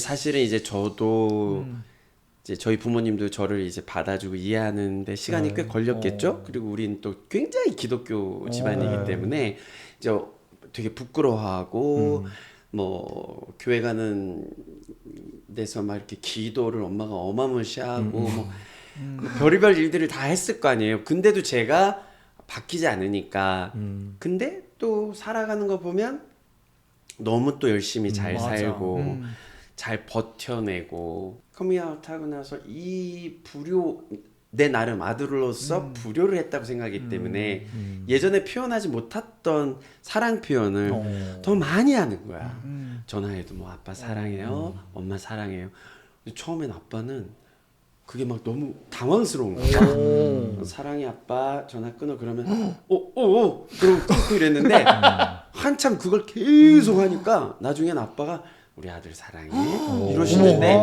사실은 이제 저도 이제 저희 부모님도 저를 이제 받아주고 이해하는데 시간이 꽤 걸렸겠죠. 그리고 우리는 또 굉장히 기독교 집안이기 때문에 이제 되게 부끄러워하고 뭐 교회 가는 데서 막 이렇게 기도를 엄마가 어마무시하고 뭐 별의별 일들을 다 했을 거 아니에요. 근데도 제가 바뀌지 않으니까. 근데 또 살아가는 거 보면 너무 또 열심히 잘 살고 잘 버텨내고 커밍아웃 하고 나서 이 불효 내 나름 아들로서 불효를 했다고 생각하기 때문에 예전에 표현하지 못했던 사랑 표현을 더 많이 하는 거야. 전화해도 뭐 아빠 사랑해요, 엄마 사랑해요. 근데 처음엔 아빠는 그게 막 너무 당황스러운 거야. 사랑해 아빠 전화 끊어 그러면 그러고 끊고 이랬는데 한참 그걸 계속 하니까 나중엔 아빠가 우리 아들 사랑해 이러시는데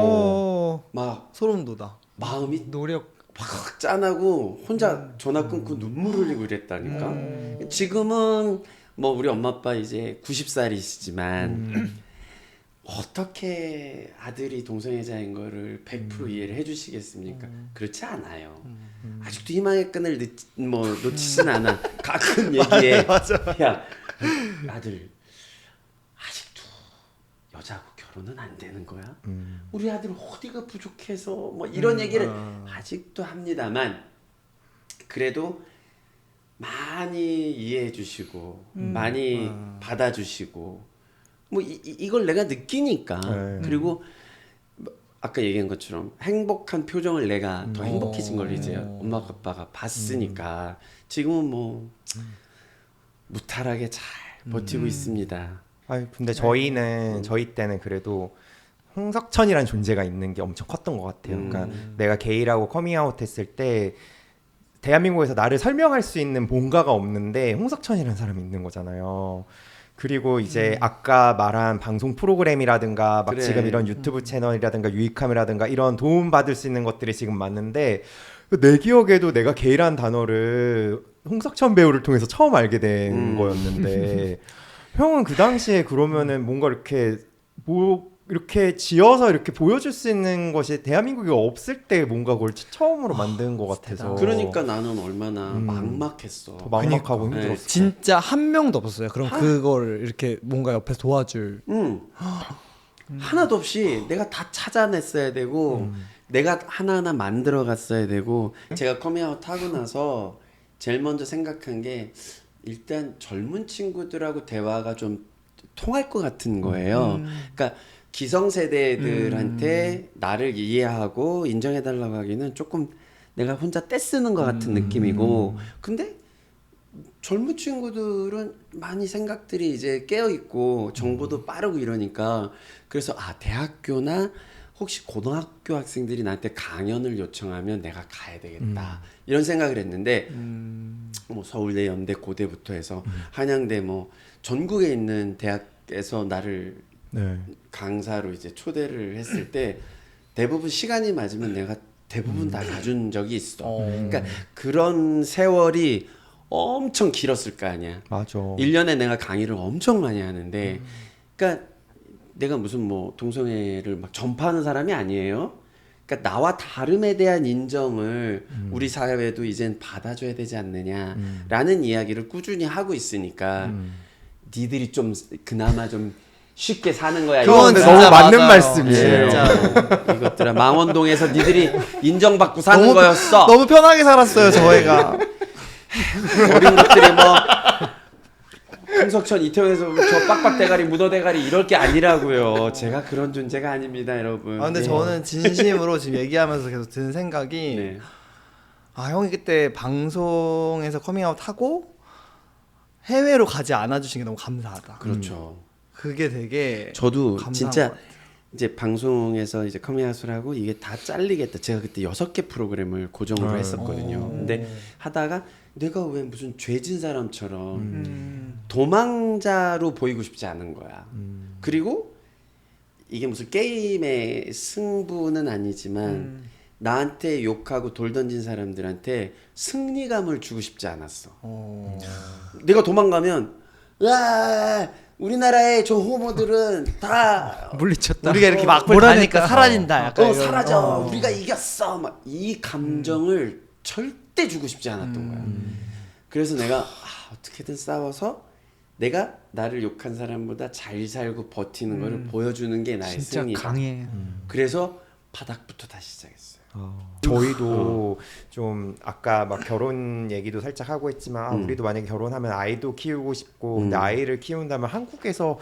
막 소름 돋아. 마음이 노력 확 짠하고 혼자 전화 끊고 눈물 흘리고 이랬다니까. 지금은 뭐 우리 엄마 아빠 이제 90살이시지만 어떻게 아들이 동성애자인 거를 100% 이해를 해주시겠습니까? 그렇지 않아요. 아직도 희망의 끈을 놓치진 않아. 가끔 얘기해. 야 아들 아직도 여자하고 결혼은 안 되는 거야? 우리 아들 어디가 부족해서 뭐 이런 얘기를 아직도 합니다만 그래도 많이 이해해 주시고 많이 받아주시고 뭐 이걸 내가 느끼니까 그리고 아까 얘기한 것처럼 행복한 표정을 내가 더 행복해진 걸 이제 엄마 아빠가 봤으니까 지금은 뭐 무탈하게 잘 버티고 있습니다. 아니 근데 저희 때는 그래도 홍석천이란 존재가 있는 게 엄청 컸던 것 같아요. 그러니까 내가 게이라고 커밍아웃 했을 때 대한민국에서 나를 설명할 수 있는 뭔가가 없는데 홍석천이라는 사람이 있는 거잖아요. 그리고 이제 아까 말한 방송 프로그램이라든가 막 그래. 지금 이런 유튜브 채널이라든가 유익함이라든가 이런 도움 받을 수 있는 것들이 지금 많은데 내 기억에도 내가 게이라는 단어를 홍석천 배우를 통해서 처음 알게 된 거였는데 형은 그 당시에 그러면은 뭔가 이렇게 이렇게 지어서 이렇게 보여줄 수 있는 것이 대한민국에 없을 때 뭔가 그걸 처음으로 만든 것 같아서 그러니까 나는 얼마나 막막했어. 더 막막하고 네. 힘들었어. 진짜 한 명도 없었어요. 그럼 그걸 이렇게 뭔가 옆에서 도와줄. 하나도 없이 내가 다 찾아냈어야 되고 내가 하나하나 만들어 갔어야 되고 제가 커밍아웃 하고 나서 제일 먼저 생각한 게 일단 젊은 친구들하고 대화가 좀 통할 것 같은 거예요. 그러니까 기성세대들한테 나를 이해하고 인정해달라고 하기는 조금 내가 혼자 떼쓰는 것 같은 느낌이고 근데 젊은 친구들은 많이 생각들이 이제 깨어있고 정보도 빠르고 이러니까 그래서 대학교나 혹시 고등학교 학생들이 나한테 강연을 요청하면 내가 가야 되겠다 이런 생각을 했는데 뭐 서울대, 연대, 고대부터 해서 한양대 뭐 전국에 있는 대학에서 나를 강사로 이제 초대를 했을 때 대부분 시간이 맞으면 내가 대부분 다 가준 적이 있어. 그러니까 그런 세월이 엄청 길었을 거 아니야. 맞아. 1년에 내가 강의를 엄청 많이 하는데 그러니까 내가 무슨 뭐 동성애를 막 전파하는 사람이 아니에요. 그러니까 나와 다름에 대한 인정을 우리 사회도 이젠 받아줘야 되지 않느냐라는 이야기를 꾸준히 하고 있으니까 니들이 좀 그나마 좀 쉽게 사는 거야. 그건 이거. 너무 맞는 맞아요. 말씀이에요. 이것들아 망원동에서 니들이 인정받고 사는 거였어. 너무 편하게 살았어요 저희가. 어린 것들이 뭐 홍석천 이태원에서 저 빡빡 대가리 묻어 대가리 이럴 게 아니라고요. 제가 그런 존재가 아닙니다, 여러분. 근데 네. 저는 진심으로 지금 얘기하면서 계속 드는 생각이 네. 형이 그때 방송에서 커밍아웃 하고 해외로 가지 않아 주신 게 너무 감사하다. 그렇죠. 그게 되게 저도 감사한 진짜 것 같아요. 이제 방송에서 이제 커밍아웃을 하고 이게 다 잘리겠다. 제가 그때 6개 프로그램을 고정으로 했었거든요. 근데 하다가 내가 왜 무슨 죄진 사람처럼 도망자로 보이고 싶지 않은 거야. 그리고 이게 무슨 게임의 승부는 아니지만 나한테 욕하고 돌 던진 사람들한테 승리감을 주고 싶지 않았어. 내가 도망가면 으아 우리나라의 저 호모들은 다 물리쳤다. 우리가 이렇게 막불 몰아냈다. 다니까 사라진다. 약간 이런. 사라져. 우리가 이겼어. 막 이 감정을 절대 주고 싶지 않았던 거야. 그래서 내가 어떻게든 싸워서 내가 나를 욕한 사람보다 잘 살고 버티는 거를 보여주는 게 나의 진짜 승리다. 강해. 그래서 바닥부터 다시 시작했어요. 저희도 좀 아까 막 결혼 얘기도 살짝 하고 했지만 우리도 만약에 결혼하면 아이도 키우고 싶고 근데 아이를 키운다면 한국에서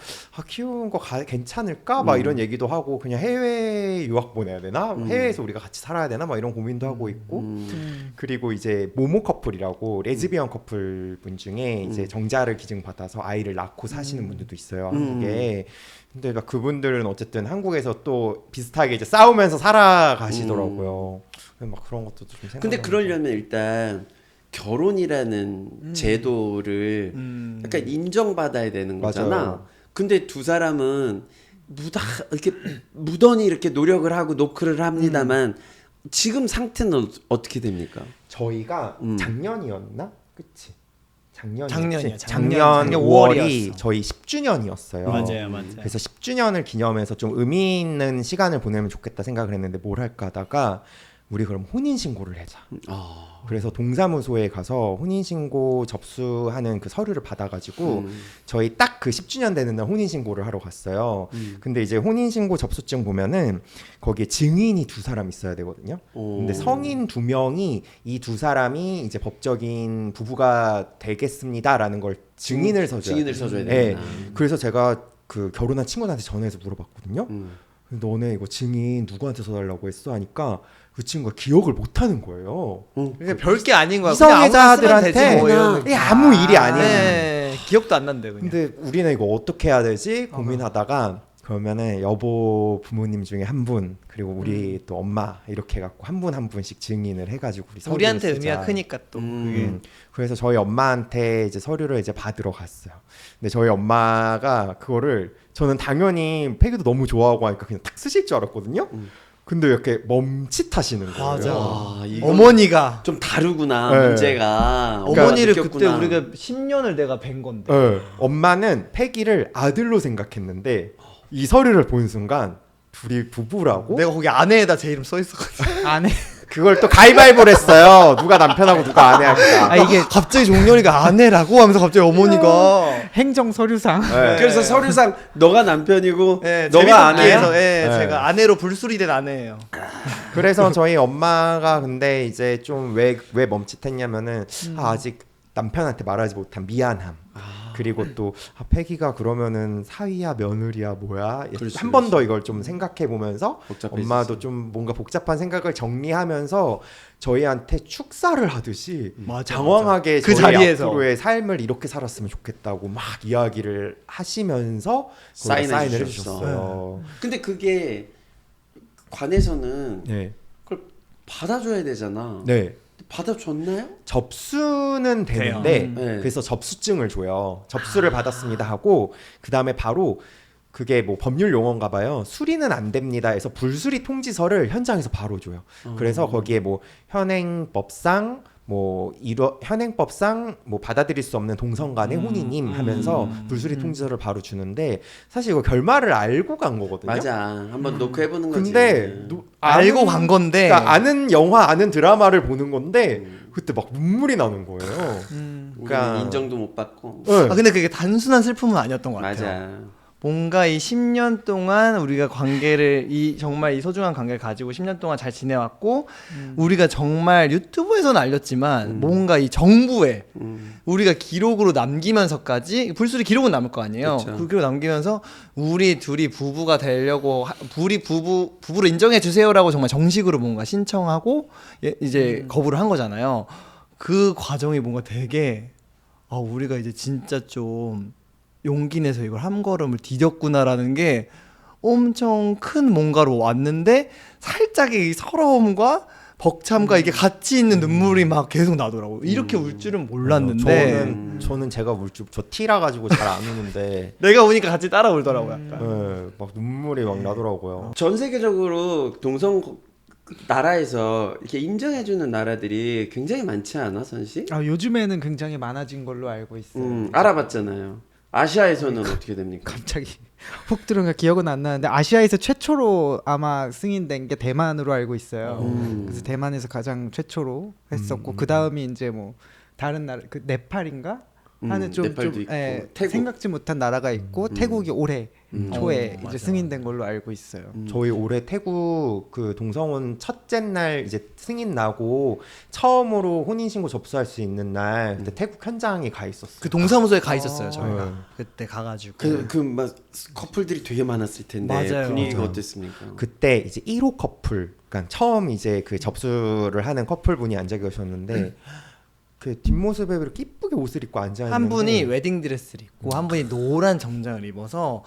키우는 거 괜찮을까? 막 이런 얘기도 하고 그냥 해외 유학 보내야 되나? 해외에서 우리가 같이 살아야 되나? 막 이런 고민도 하고 있고 그리고 이제 모모 커플이라고 레즈비언 커플 분 중에 이제 정자를 기증 받아서 아이를 낳고 사시는 분들도 있어요 한국에. 근데 막 그분들은 어쨌든 한국에서 또 비슷하게 이제 싸우면서 살아가시더라고요. 막 그런 것도 좀 생각. 근데 그러려면 일단 결혼이라는 제도를 약간 인정받아야 되는 거잖아. 맞아요. 근데 두 사람은 이렇게 무던히 이렇게 노력을 하고 노크를 합니다만 지금 상태는 어떻게 됩니까? 저희가 작년이었나? 그치? 작년이요. 작년 작년 5월이 5월이었어. 저희 10주년이었어요. 맞아요. 그래서 10주년을 기념해서 좀 의미 있는 시간을 보내면 좋겠다 생각을 했는데 뭘 할까 하다가 우리 그럼 혼인신고를 하자. 그래서 동사무소에 가서 혼인신고 접수하는 그 서류를 받아가지고 저희 딱 그 10주년 되는 날 혼인신고를 하러 갔어요. 근데 이제 혼인신고 접수증 보면은 거기에 증인이 2사람 있어야 되거든요. 근데 성인 2명이 이 2사람이 이제 법적인 부부가 되겠습니다라는 걸 증인을 써줘야 써줘야 네. 되구나. 그래서 제가 그 결혼한 친구한테 전화해서 물어봤거든요. 너네 이거 증인 누구한테 써달라고 했어? 하니까 그 친구가 기억을 못하는 거예요. 그러니까 별게 아닌 거야. 그냥 아무나 쓰면 되지 이성애자들한테 뭐 이런 느낌. 아무 일이 아니에요. 네, 기억도 안 난대 그냥. 근데 우리는 이거 어떻게 해야 되지 고민하다가 그러면은 여보 부모님 중에 한 분 그리고 우리 또 엄마 이렇게 해갖고 한 분 한 분씩 증인을 해가지고 우리 서류를 우리한테 쓰자. 의미가 크니까 또 그게. 그래서 저희 엄마한테 이제 서류를 이제 받으러 갔어요. 근데 저희 엄마가 그거를 저는 당연히 패기도 너무 좋아하고 하니까 그냥 탁 쓰실 줄 알았거든요. 근데 이렇게 멈칫하시는 거예요. 맞아. 이건 어머니가 좀 다르구나 네. 문제가. 어머니를 느꼈구나. 그때 우리가 10년을 내가 뵌 건데. 네. 엄마는 패기를 아들로 생각했는데 이 서류를 본 순간 둘이 부부라고? 내가 거기 아내에다 제 이름 써 있었거든. 안 해. 그걸 또 가위바위보를 했어요. 누가 남편하고 누가 아내 할까. 아 이게 갑자기 종렬이가 아내라고 하면서 갑자기 어머니가 행정 서류상. 네. 그래서 서류상 너가 남편이고 네, 너가 아내야. 재밌게 해서, 네. 제가 아내로 불수리된 아내예요. 그래서 저희 엄마가 근데 이제 좀 왜 멈칫했냐면은 아직 남편한테 말하지 못한 미안함. 그리고 또 패기가 그러면은 사위야 며느리야 뭐야 그렇지, 한 번 더 이걸 좀 생각해 보면서 복잡해지지. 엄마도 좀 뭔가 복잡한 생각을 정리하면서 저희한테 축사를 하듯이 맞아, 장황하게 그 저희 자리에서. 앞으로의 삶을 이렇게 살았으면 좋겠다고 막 이야기를 하시면서 사인해 사인을 주셨어. 해주셨어요. 근데 그게 관에서는 네. 그걸 받아줘야 되잖아. 네. 받아줬나요? 접수는 되는데 네. 그래서 접수증을 줘요. 접수를 받았습니다 하고 그 다음에 바로 그게 뭐 법률 용어인가 봐요. 수리는 안 됩니다 해서 불수리 통지서를 현장에서 바로 줘요. 그래서 거기에 뭐 현행법상 현행법상 뭐 받아들일 수 없는 동성 간의 혼인임 하면서 불수리 통지서를 바로 주는데 사실 이거 결말을 알고 간 거거든요. 맞아. 한번 놓고 해보는 거지. 근데 알고 간 건데. 그러니까 아는 영화 아는 드라마를 보는 건데 그때 막 눈물이 나는 거예요. 우리는 그러니까 인정도 못 받고. 네. 아 근데 그게 단순한 슬픔은 아니었던 것 같아요. 맞아. 뭔가 이 10년 동안 우리가 관계를 정말 이 소중한 관계를 가지고 10년 동안 잘 지내왔고 우리가 정말 유튜브에서는 알렸지만 뭔가 이 정부에 우리가 기록으로 남기면서까지 불수리 기록은 남을 거 아니에요. 그쵸. 그 기록 남기면서 우리 둘이 부부가 되려고 우리 부부로 인정해 주세요라고 정말 정식으로 뭔가 신청하고 이제 거부를 한 거잖아요. 그 과정이 뭔가 되게 우리가 이제 진짜 좀 용기 내서 이걸 한 걸음을 디뎠구나라는 게 엄청 큰 뭔가로 왔는데 살짝의 이 서러움과 벅참과 이게 같이 있는 눈물이 막 계속 나더라고요. 이렇게 울 줄은 몰랐는데 저는 제가 울 줄 저 T라 가지고 잘 안 우는데 내가 우니까 같이 따라 울더라고요. 약간. 네, 막 눈물이 막 나더라고요. 전 세계적으로 동성 나라에서 이렇게 인정해주는 나라들이 굉장히 많지 않아, 선씨? 요즘에는 굉장히 많아진 걸로 알고 있어요. 알아봤잖아요. 아시아에서는 어떻게 됩니까? 갑자기 훅 들어가 기억은 안 나는데 아시아에서 최초로 아마 승인된 게 대만으로 알고 있어요. 그래서 대만에서 가장 최초로 했었고 그 다음이 이제 뭐 다른 나라 그 네팔인가 하는 네팔도 있고, 태국. 생각지 못한 나라가 있고 태국이 올해 초에 이제 맞아. 승인된 걸로 알고 있어요. 저희 올해 태국 그 동성혼 첫째 날 이제 승인 나고 처음으로 혼인신고 접수할 수 있는 날 그때 태국 현장에 가 있었어요. 그 동사무소에 가 있었어요 저희가 네. 그때 가가지고 그 커플들이 되게 많았을 텐데 맞아요. 분위기가 맞아요. 어땠습니까? 그때 이제 1호 커플, 그러니까 처음 이제 그 접수를 하는 커플분이 앉아 계셨는데 그 뒷모습에 이렇게 이쁘게 옷을 입고 앉아 있는데 한 분이 웨딩 드레스를 입고 한 분이 노란 정장을 입어서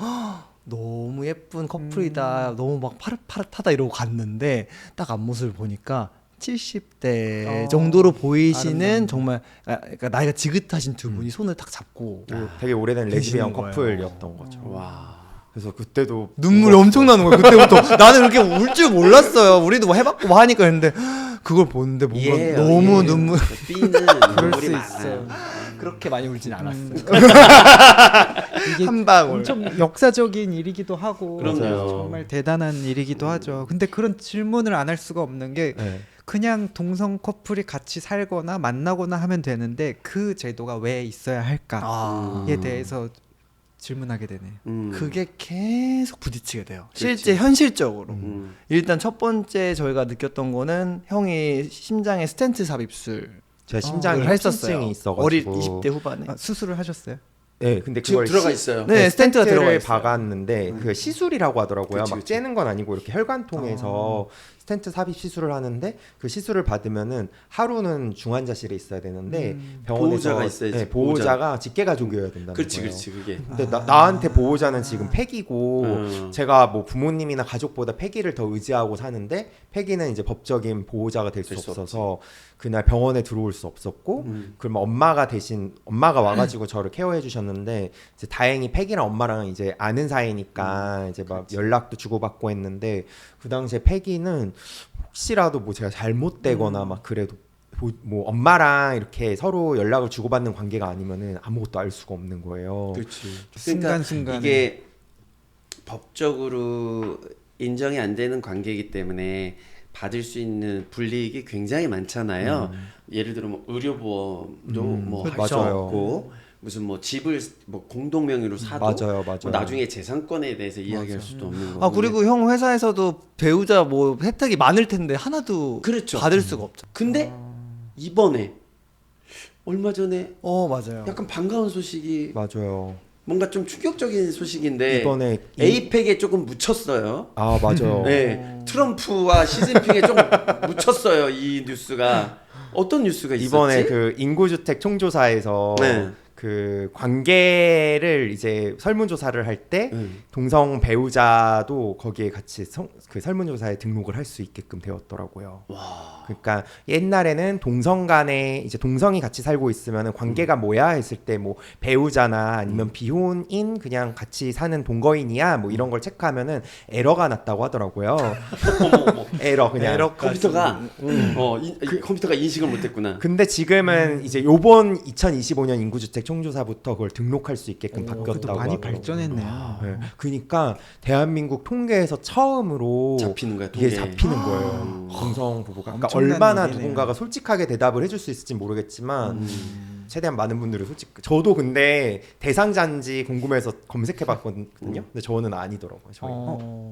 너무 예쁜 커플이다 너무 막 파릇파릇하다 이러고 갔는데 딱 앞모습을 보니까 70대 정도로 보이시는 아름다운. 정말 그러니까 나이가 지긋하신 두 분이 손을 딱 잡고 되게 오래된 레즈비언 계시는 거예요. 커플이었던 거죠. 와. 그래서 그때도 눈물이 엄청 나는 거야 그때부터 나는 그렇게 울 줄 몰랐어요 우리도 뭐 해봤고 뭐 하니까 했는데 그걸 보는데 뭔가 이해해요, 너무 이해해요. 눈물 B는 그럴 눈물이 수 많아요. 그렇게 많이 울진 않았어요 이게 한 방울 엄청 역사적인 일이기도 하고 그럼요. 정말 대단한 일이기도 하죠. 근데 그런 질문을 안 할 수가 없는 게 네. 그냥 동성 커플이 같이 살거나 만나거나 하면 되는데 그 제도가 왜 있어야 할까에 아. 대해서 질문하게 되네요. 그게 계속 부딪히게 돼요. 그렇지. 실제 현실적으로. 음. 일단 첫 번째 저희가 느꼈던 거는 형이 심장에 스텐트 삽입술 제 심장에 했었어요. 협심증이 어릴 있어가지고 20대 후반에. 아, 수술을 하셨어요? 네, 근데 지금 그걸 들어가 있어요. 네, 스텐트가 들어가 스텐트를 있어요. 박았는데 그 시술이라고 하더라고요. 그치, 막 그치. 째는 건 아니고 이렇게 혈관통에서 스텐트 삽입 시술을 하는데 그 시술을 받으면은 하루는 중환자실에 있어야 되는데 병원에서 보호자가 있어야지, 네, 보호자가 직계 가족이어야 된다는 그렇지, 거예요. 그렇지, 그게. 근데 나한테 보호자는 지금 폐기고 제가 뭐 부모님이나 가족보다 폐기를 더 의지하고 사는데 폐기는 이제 법적인 보호자가 될 수 될 수 없어서 그날 병원에 들어올 수 없었고 그러면 엄마가 와가지고 저를 케어해 주셨는데 이제 다행히 폐기랑 엄마랑 이제 아는 사이니까 이제 막 연락도 주고받고 했는데 그 당시에 폐기는 혹시라도 뭐 제가 잘못되거나 막 그래도 뭐 엄마랑 이렇게 서로 연락을 주고받는 관계가 아니면은 아무것도 알 수가 없는 거예요. 그렇지. 순간순간에. 이게 법적으로 인정이 안 되는 관계이기 때문에 받을 수 있는 불이익이 굉장히 많잖아요. 예를 들어 뭐 의료보험도 뭐 할 수 맞아요. 없고 무슨 뭐 집을 뭐 공동 명의로 사도 맞아요. 뭐 나중에 재산권에 대해서 이야기할 수도 없는 거고. 아 그리고 형 회사에서도 배우자 뭐 혜택이 많을 텐데 하나도 그렇죠. 받을 수가 없죠. 근데 이번에 얼마 전에 맞아요. 약간 반가운 소식이 맞아요. 뭔가 좀 충격적인 소식인데 이번에 에이펙에 조금 묻혔어요. 아 맞아요. 네, 트럼프와 시진핑에 좀 묻혔어요. 이 뉴스가 어떤 뉴스가 있었지? 이번에 그 인구주택 총조사에서 네. 그 관계를 이제 설문조사를 할 때 동성 배우자도 거기에 같이 그 설문조사에 등록을 할 수 있게끔 되었더라고요. 와. 그러니까 옛날에는 동성 간에 이제 동성이 같이 살고 있으면 관계가 뭐야 했을 때 뭐 배우자나 아니면 비혼인 그냥 같이 사는 동거인이야 뭐 이런 걸 체크하면은 에러가 났다고 하더라고요. 어머. 에러 그냥. 컴퓨터가 컴퓨터가 인식을 못했구나. 근데 지금은 이제 요번 2025년 인구주택 총조사부터 그걸 등록할 수 있게끔 그래도 바뀌었다고 많이 하더라고요. 발전했네요. 네. 그러니까 대한민국 통계에서 처음으로 잡히는 거야, 이게 통계. 잡히는 거예요. 동성 부부가. 그러니까 엄청난 얼마나 일이네요. 누군가가 솔직하게 대답을 해줄 수 있을지 모르겠지만 최대한 많은 분들이 저도 근데 대상자인지 궁금해서 검색해봤거든요. 근데 저는 아니더라고요. 저희.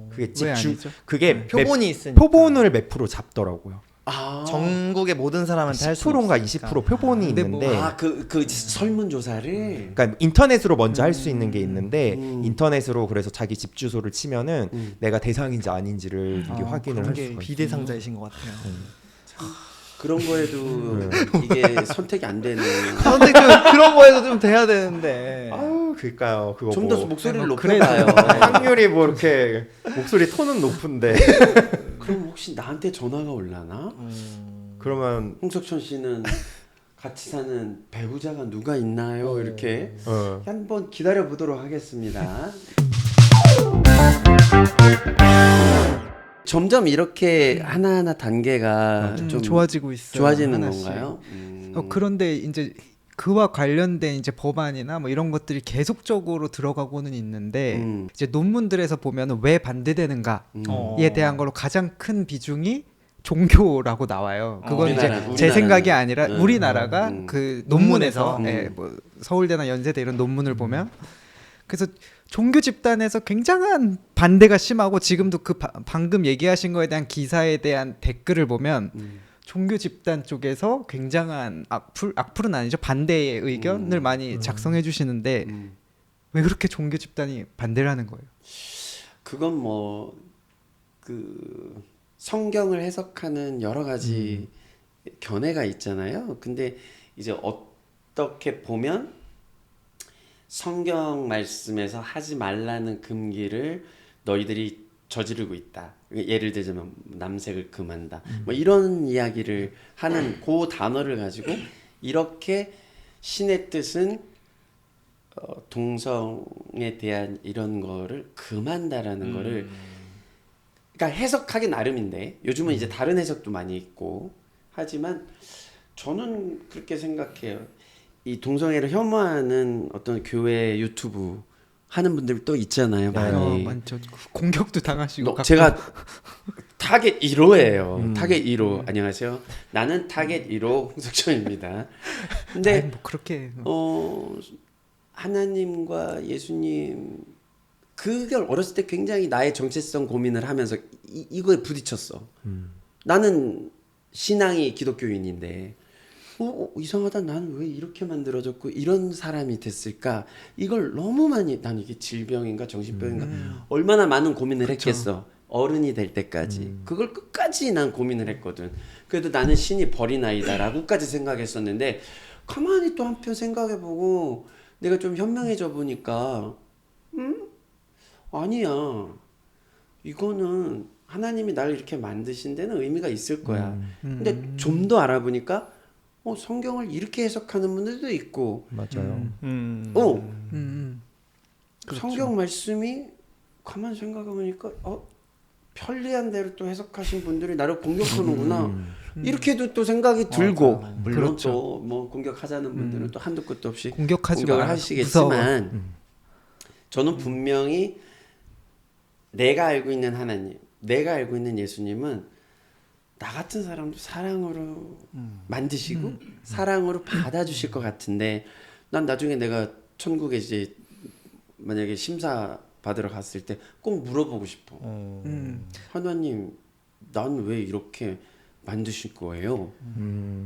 그게 왜 아니죠? 그게 표본이 있으니까. 표본을 몇 프로 잡더라고요. 아, 전국의 모든 사람한테 할 수 10%인가 없으니까. 20% 표본이 근데 뭐- 있는데 그 설문조사를 그러니까 인터넷으로 먼저 할 수 있는 게 있는데 인터넷으로 그래서 자기 집 주소를 치면은 내가 대상인지 아닌지를 이게 확인을 할 그게 수가 있어요. 비대상자이신 것 같아요. 그런 거에도 이게 선택이 안 되는. 그런데 그런 거에도 좀 돼야 되는데. 아유, 그러니까요. 그거 좀 더 뭐 목소리를 뭐 높여봐요. 확률이 뭐 이렇게 목소리 톤은 높은데 그럼 혹시 나한테 전화가 올라나? 그러면 홍석천 씨는 같이 사는 배우자가 누가 있나요? 이렇게 한번 기다려 보도록 하겠습니다. 점점 이렇게 하나하나 단계가 좀 좋아지고 있어요. 좋아지는 하나씩. 건가요? 그런데 이제 그와 관련된 이제 법안이나 뭐 이런 것들이 계속적으로 들어가고는 있는데 이제 논문들에서 보면은 왜 반대되는가에 대한 걸로 가장 큰 비중이 종교라고 나와요. 그건 이제 제 생각이 아니라 우리나라가 그 논문에서 예, 뭐 서울대나 연세대 이런 논문을 보면 그래서 종교 집단에서 굉장한 반대가 심하고 지금도 그 방금 얘기하신 거에 대한 기사에 대한 댓글을 보면 종교 집단 쪽에서 굉장한 악플은 아니죠. 반대의 의견을 많이 작성해 주시는데 왜 그렇게 종교 집단이 반대를 하는 거예요? 그건 뭐 그 성경을 해석하는 여러 가지 견해가 있잖아요. 근데 이제 어떻게 보면 성경 말씀에서 하지 말라는 금기를 너희들이 저지르고 있다. 예를 들자면 남색을 금한다. 뭐 이런 이야기를 하는 그 단어를 가지고 이렇게 신의 뜻은 동성에 대한 이런 거를 금한다라는 거를 그러니까 해석하기 나름인데 요즘은 이제 다른 해석도 많이 있고 하지만 저는 그렇게 생각해요. 이 동성애를 혐오하는 어떤 교회 유튜브 하는 분들 또 있잖아요. 많이. 많죠. 공격도 당하시고. 제가 타겟 1호예요. 타겟 1호. 안녕하세요. 나는 타겟 1호 홍석천입니다. 근데 아니, 뭐 그렇게 하나님과 예수님 그걸 어렸을 때 굉장히 나의 정체성 고민을 하면서 이거에 부딪혔어. 나는 신앙이 기독교인인데 이상하다. 나는 왜 이렇게 만들어졌고 이런 사람이 됐을까? 이걸 너무 많이 난 이게 질병인가 정신병인가 얼마나 많은 고민을 했겠어. 어른이 될 때까지 그걸 끝까지 난 고민을 했거든. 그래도 나는 신이 버린 아이다라고까지 생각했었는데 가만히 또 한편 생각해보고 내가 좀 현명해져 보니까 아니야. 이거는 하나님이 나를 이렇게 만드신 데는 의미가 있을 거야. 근데 좀 더 알아보니까 성경을 이렇게 해석하는 분들도 있고 맞아요. 그렇죠. 성경 말씀이 가만 생각해보니까 편리한 대로 또 해석하신 분들이 나를 공격하는구나. 이렇게도 또 생각이 들고 물론 그렇죠. 또 뭐 공격하자는 분들은 또 한두 끝도 없이 공격하지 공격을 마. 하시겠지만 저는 분명히 내가 알고 있는 하나님, 내가 알고 있는 예수님은 나 같은 사람도 사랑으로 만드시고 사랑으로 받아주실 것 같은데 난 나중에 내가 천국에 이제 만약에 심사 받으러 갔을 때 꼭 물어보고 싶어. 하나님, 난 왜 이렇게 만드실 거예요?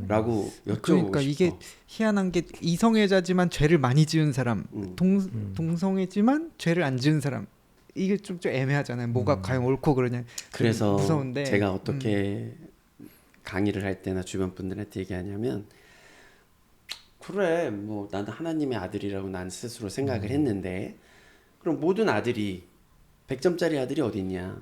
라고 여쭤보고 그러니까 싶어. 이게 희한한 게 이성애자지만 죄를 많이 지은 사람, 동성애지만 죄를 안 지은 사람. 이게 좀 애매하잖아요. 뭐가 과연 옳고 그러냐. 그래서 무서운데 제가 어떻게 강의를 할 때나 주변 분들한테 얘기하냐면 그래 뭐 나는 하나님의 아들이라고 난 스스로 생각을 했는데 그럼 모든 아들이 100점짜리 아들이 어디 있냐?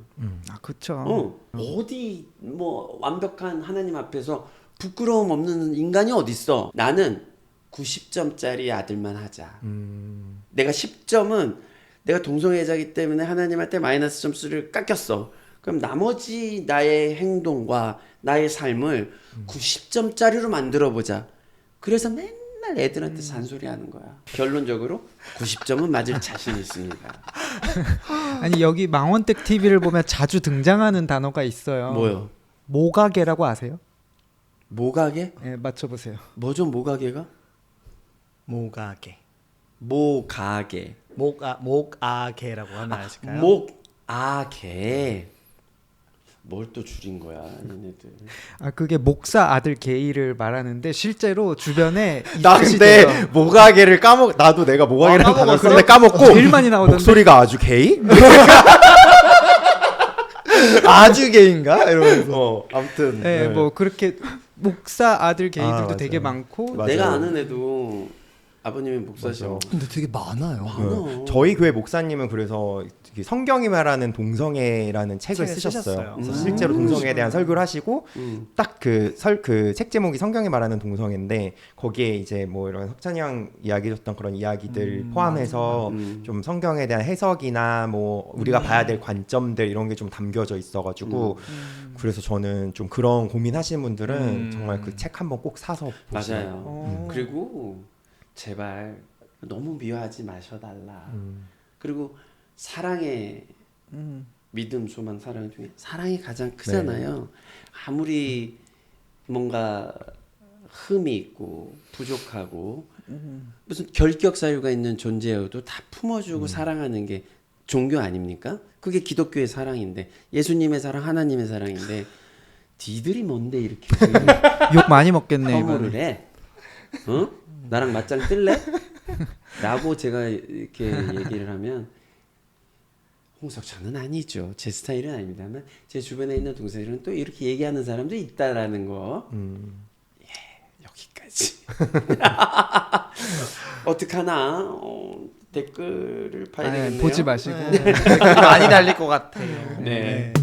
아 그렇죠. 어디 뭐 완벽한 하나님 앞에서 부끄러움 없는 인간이 어디 있어? 나는 90점짜리 아들만 하자. 내가 10점은 내가 동성애자이기 때문에 하나님한테 마이너스 점수를 깎였어. 그럼 나머지 나의 행동과 나의 삶을 90점짜리로 만들어 보자. 그래서 맨날 애들한테 잔소리하는 거야. 결론적으로 90점은 맞을 자신 있습니다. 아니 여기 망원댁 TV를 보면 자주 등장하는 단어가 있어요. 뭐요? 모가게라고 아세요? 모가게? 네, 맞춰보세요. 뭐죠 모가게가? 모가게. 모가게. 목아개라고 하나 아실까요? 목아개. 뭘 또 줄인 거야, 얘네들. 아 그게 목사 아들 게이를 말하는데 실제로 주변에 나 근데 있으시대요. 모가게를 나도 내가 모가게라는 단어 까먹었어요? 썼는데 까먹고 제일 많이 나오던데. 목소리가 아주 게이? 아주 게인가? 이러면서. 아무튼 네, 뭐 그렇게 목사 아들 게이들도 맞아요. 되게 많고 맞아요. 내가 아는 애도 아버님이 목사셔. 근데 되게 많아요. 많아. 저희 교회 목사님은 그래서 성경이 말하는 동성애라는 책을 책을 쓰셨어요. 쓰셨어요. 그래서 실제로 동성애에 대한 설교를 하시고 딱 그 책 제목이 성경이 말하는 동성애인데 거기에 이제 뭐 이런 석찬이 형 이야기했던 그런 이야기들 포함해서 좀 성경에 대한 해석이나 뭐 우리가 봐야 될 관점들 이런 게 좀 담겨져 있어가지고 그래서 저는 좀 그런 고민하시는 분들은 정말 그 책 한번 꼭 사서 보세요. 맞아요. 그리고 제발 너무 미워하지 마셔달라. 그리고 사랑의 믿음, 소망, 사랑 중에 사랑이 가장 크잖아요. 아무리 뭔가 흠이 있고 부족하고 무슨 결격 사유가 있는 존재여도 다 품어주고 사랑하는 게 종교 아닙니까? 그게 기독교의 사랑인데, 예수님의 사랑, 하나님의 사랑인데, 니들이 뭔데 이렇게 욕 많이 먹겠네 혐오를 이번에. 해? 어? 나랑 맞짱 뜰래? 라고 제가 이렇게 얘기를 하면, 홍석천은 아니죠. 제 스타일은 아닙니다만 제 주변에 있는 동생들은 또 이렇게 얘기하는 사람도 있다라는 거. 예, 여기까지. 어떡하나? 댓글을 봐야 되겠네요. 보지 마시고. 댓글이 많이 달릴 것 같아요. 네.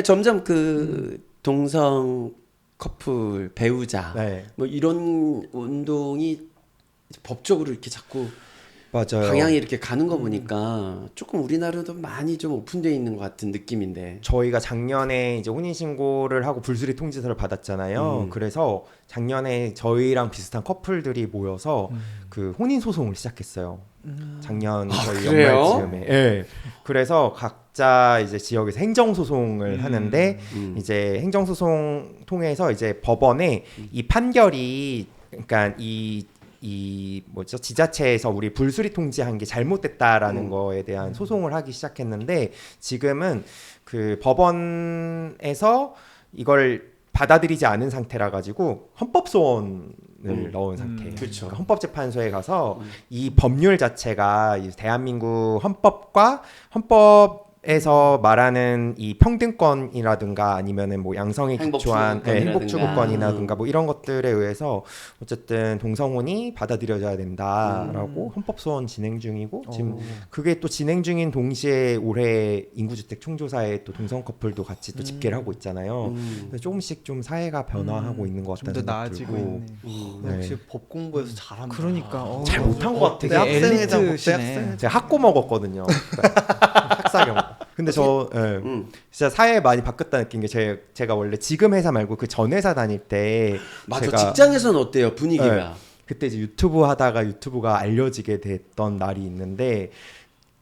점점 그 동성 커플 배우자 네. 뭐 이런 운동이 법적으로 이렇게 자꾸 맞아요. 방향이 이렇게 가는 거 보니까 조금 우리나라도 많이 좀 오픈되어 있는 것 같은 느낌인데. 저희가 작년에 이제 혼인 신고를 하고 불수리 통지서를 받았잖아요. 그래서 작년에 저희랑 비슷한 커플들이 모여서 그 혼인 소송을 시작했어요. 작년 저희 그래요? 연말 즈음에. 예. 그래서 각자 이제 지역에서 행정 소송을 하는데 이제 행정 소송 통해서 이제 법원에 이 판결이, 그러니까 이 뭐죠, 지자체에서 우리 불수리 통지한 게 잘못됐다라는 거에 대한 소송을 하기 시작했는데, 지금은 그 법원에서 이걸 받아들이지 않은 상태라 가지고 헌법 소원을 넣은 상태예요. 그렇죠. 그러니까 헌법재판소에 가서 이 법률 자체가 이 대한민국 헌법과 헌법에서 말하는 이 평등권이라든가 아니면은 뭐 양성에 기초한 행복주거권이라든가 뭐 이런 것들에 의해서 어쨌든 동성혼이 받아들여져야 된다라고 헌법소원 진행 중이고, 지금 그게 또 진행 중인 동시에 올해 인구주택 총조사에 또 동성 커플도 같이 또 집계를 하고 있잖아요. 그래서 조금씩 좀 사회가 변화하고 있는 것 좀 같다는 더 생각이 나아지고 들고. 있네. 역시 법 공부에서 잘한다. 그러니까 잘 못한 것 같아요. 되게 학생회장, 엘리트시네. 대학생. 제가 학고 먹었거든요. 학사경. 근데 저 진짜 사회 많이 바뀌었다 느낀 게, 제가 원래 지금 회사 말고 그 전 회사 다닐 때 맞아. 제가 직장에서는 어때요 분위기가? 네. 그때 이제 유튜브 하다가 유튜브가 알려지게 됐던 날이 있는데,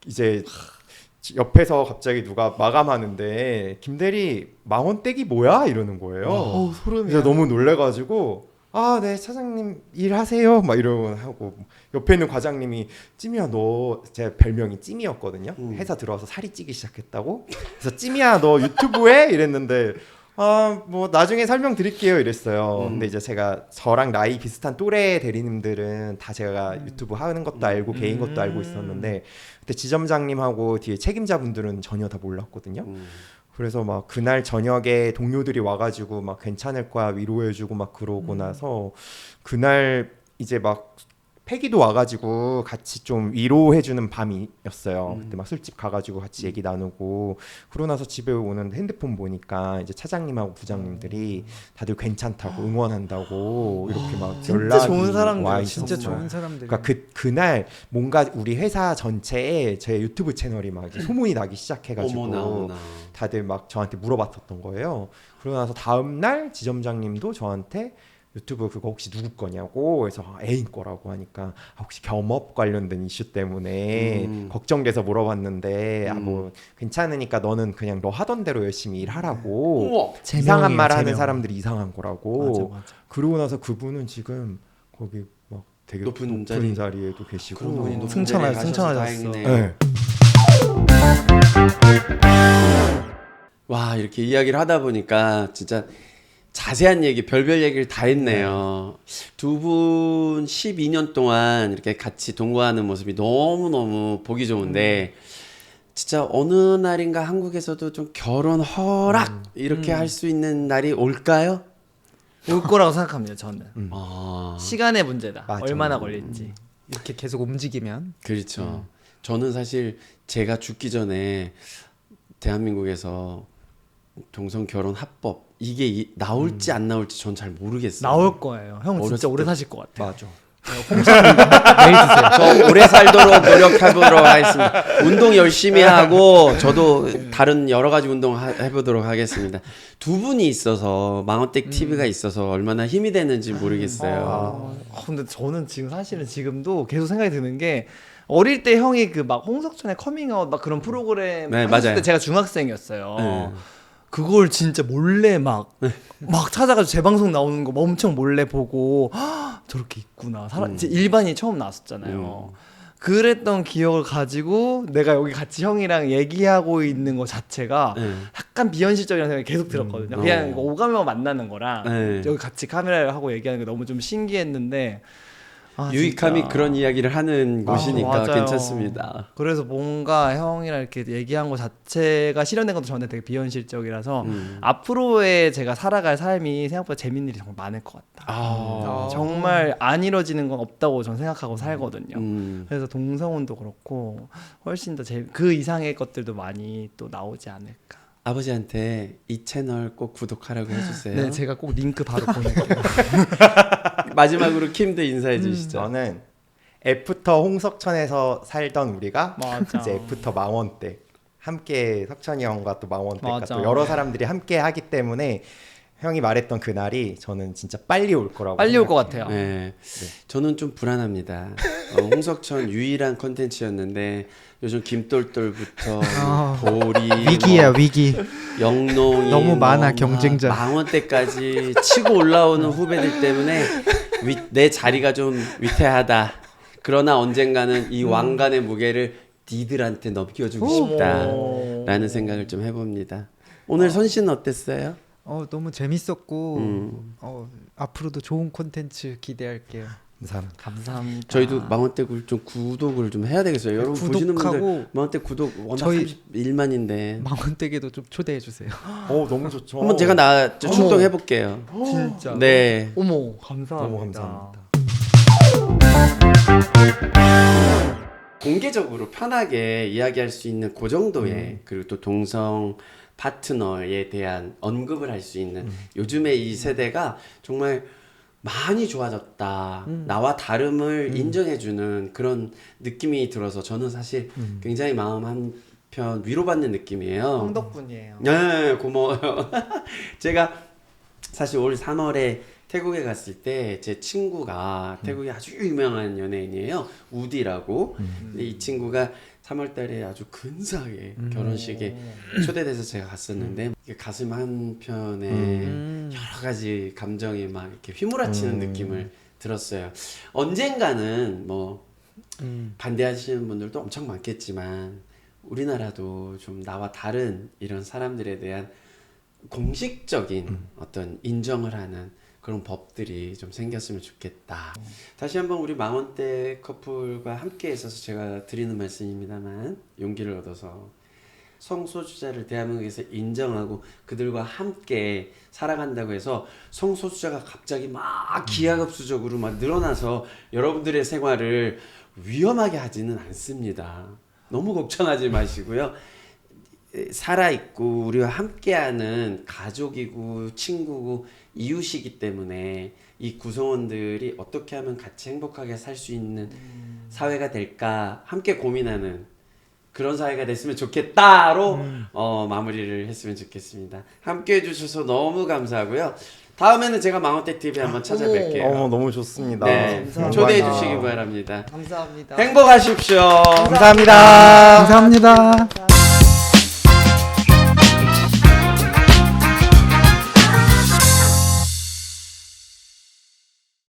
이제 옆에서 갑자기 누가 마감하는데 김대리 망원떼기 뭐야 이러는 거예요. 그래서 너무 놀래가지고 네 차장님 일하세요 막 이러고 하고, 옆에 있는 과장님이 찜이야 너, 제 별명이 찜이었거든요. 회사 들어와서 살이 찌기 시작했다고. 그래서 찜이야 너 유튜브 해 이랬는데, 뭐 나중에 설명드릴게요 이랬어요. 근데 이제 제가 저랑 나이 비슷한 또래 대리님들은 다 제가 유튜브 하는 것도 알고 개인 것도 알고 있었는데, 그때 지점장님하고 뒤에 책임자분들은 전혀 다 몰랐거든요. 그래서 막 그날 저녁에 동료들이 와가지고 막 괜찮을 거야 위로해주고 막 그러고 나서, 그날 이제 막 패기도 와가지고 같이 좀 위로해주는 밤이었어요. 그때 막 술집 가가지고 같이 얘기 나누고, 그러고 나서 집에 오는데 핸드폰 보니까 이제 차장님하고 부장님들이 다들 괜찮다고 응원한다고 이렇게 막 진짜 연락이 좋은 사람들, 와 진짜 있었어요. 좋은 사람들. 그러니까 그날 뭔가 우리 회사 전체에 제 유튜브 채널이 막 이제 소문이 나기 시작해가지고 어머나. 다들 막 저한테 물어봤었던 거예요. 그러고 나서 다음 날 지점장님도 저한테 유튜브 그거 혹시 누구 거냐고 해서 애인 거라고 하니까, 혹시 겸업 관련된 이슈 때문에 걱정돼서 물어봤는데 뭐 괜찮으니까 너는 그냥 너 하던 대로 열심히 일하라고. 우와. 이상한 말 하는 제명. 사람들이 이상한 거라고. 맞아. 그러고 나서 그분은 지금 거기 막 되게 높은 자리에도 계시고. 그런 분이 높은 승천하- 자리에 가셔서 승천하셨어. 다행이네요. 네. 와, 이렇게 이야기를 하다 보니까 진짜 자세한 얘기, 별별 얘기를 다 했네요. 두 분 12년 동안 이렇게 같이 동거하는 모습이 너무너무 보기 좋은데, 진짜 어느 날인가 한국에서도 좀 결혼 허락 이렇게 할 수 있는 날이 올까요? 올 거라고 생각합니다. 저는. 아, 시간의 문제다. 맞아. 얼마나 걸릴지. 이렇게 계속 움직이면 그렇죠. 저는 사실 제가 죽기 전에 대한민국에서 동성 결혼 합법 이게 나올지 안 나올지 전 잘 모르겠어요. 나올 거예요. 형 진짜 어렸을 오래 때- 사실 것 같아. 맞아. 내일 드세요. 저 오래 살도록 노력해보도록 하겠습니다. 운동 열심히 하고 저도 다른 여러 가지 운동 해보도록 하겠습니다. 두 분이 있어서 망원댁 TV가 있어서 얼마나 힘이 되는지 모르겠어요. 근데 저는 지금 사실은 지금도 계속 생각이 드는 게 어릴 때 형이 그 막 홍석천의 커밍아웃 막 그런 프로그램 네, 했을 맞아요. 때 제가 중학생이었어요. 네. 그걸 진짜 몰래 막 찾아가지고 재방송 나오는 거 엄청 몰래 보고 "헉, 저렇게 있구나. 이제 일반이 처음 나왔었잖아요. 그랬던 기억을 가지고 내가 여기 같이 형이랑 얘기하고 있는 거 자체가 약간 비현실적이라는 생각이 계속 들었거든요. 그냥 이거 오가며 만나는 거랑 여기 같이 카메라를 하고 얘기하는 게 너무 좀 신기했는데 유익함이 진짜. 그런 이야기를 하는 곳이니까 맞아요. 괜찮습니다. 그래서 뭔가 형이랑 이렇게 얘기한 거 자체가 실현된 것도 저한테 되게 비현실적이라서 앞으로의 제가 살아갈 삶이 생각보다 재밌는 일이 정말 많을 것 같다. 정말 안 이뤄지는 건 없다고 저는 생각하고 살거든요. 그래서 동성혼도 그렇고 훨씬 더 그 이상의 것들도 많이 또 나오지 않을까. 아버지한테 이 채널 꼭 구독하라고 해주세요. 네, 제가 꼭 링크 바로 보낼게요. 마지막으로 킴도 인사해 주시죠. 저는 애프터 홍석천에서 살던 우리가 맞아. 이제 애프터 망원댁 함께 석천이 형과 또 망원댁과 맞아. 또 여러 사람들이 함께 하기 때문에 형이 말했던 그날이 저는 진짜 빨리 올 거라고 빨리 올 것 생각해요. 같아요. 네. 저는 좀 불안합니다. 홍석천 유일한 콘텐츠였는데 요즘 김똘똘부터 보리, 위기야 위기. 영농이 너무 많아, 막 경쟁자. 망원대까지 치고 올라오는 후배들 때문에 내 자리가 좀 위태하다. 그러나 언젠가는 이 왕관의 무게를 니들한테 넘겨주고 싶다라는 생각을 좀 해봅니다. 오늘 선신 어땠어요? 너무 재밌었고 앞으로도 좋은 콘텐츠 기대할게요. 감사합니다. 저희도 망원댁을 좀 구독을 좀 해야 되겠어요. 여러분 보시는 구독하고 분들 망원댁 구독 워낙 저희 31만인데 망원댁에도 좀 초대해 주세요. 너무 좋죠. 한번 제가 출동해 볼게요. 진짜. 네. 어머, 감사합니다. 너무 감사합니다. 공개적으로 편하게 이야기할 수 있는 그 정도의 그리고 또 동성 파트너에 대한 언급을 할 수 있는 요즘의 이 세대가 정말 많이 좋아졌다. 나와 다름을 인정해주는 그런 느낌이 들어서 저는 사실 굉장히 마음 한편 위로받는 느낌이에요. 형 덕분이에요. 네, 고마워요. 제가 사실 올 3월에 태국에 갔을 때 제 친구가 태국에 아주 유명한 연예인이에요. 우디라고. 근데 이 친구가 3월 달에 아주 근사하게 결혼식에 초대돼서 제가 갔었는데 이게 가슴 한편에 여러 가지 감정이 막 이렇게 휘몰아치는 느낌을 들었어요. 언젠가는 뭐 반대하시는 분들도 엄청 많겠지만 우리나라도 좀 나와 다른 이런 사람들에 대한 공식적인 어떤 인정을 하는 그런 법들이 좀 생겼으면 좋겠다. 다시 한번 우리 망원댁 커플과 함께 있어서 제가 드리는 말씀입니다만 용기를 얻어서 성소수자를 대한민국에서 인정하고 그들과 함께 살아간다고 해서 성소수자가 갑자기 막 기하급수적으로 막 늘어나서 여러분들의 생활을 위험하게 하지는 않습니다. 너무 걱정하지 마시고요. 살아있고 우리와 함께하는 가족이고 친구고 이웃이기 때문에 이 구성원들이 어떻게 하면 같이 행복하게 살 수 있는 사회가 될까 함께 고민하는 그런 사회가 됐으면 좋겠다로 마무리를 했으면 좋겠습니다. 함께 해주셔서 너무 감사하고요. 다음에는 제가 망원댁 TV 한번 찾아뵐게요. 너무 좋습니다. 네, 초대해 주시기 바랍니다. 감사합니다. 행복하십시오. 감사합니다. 감사합니다.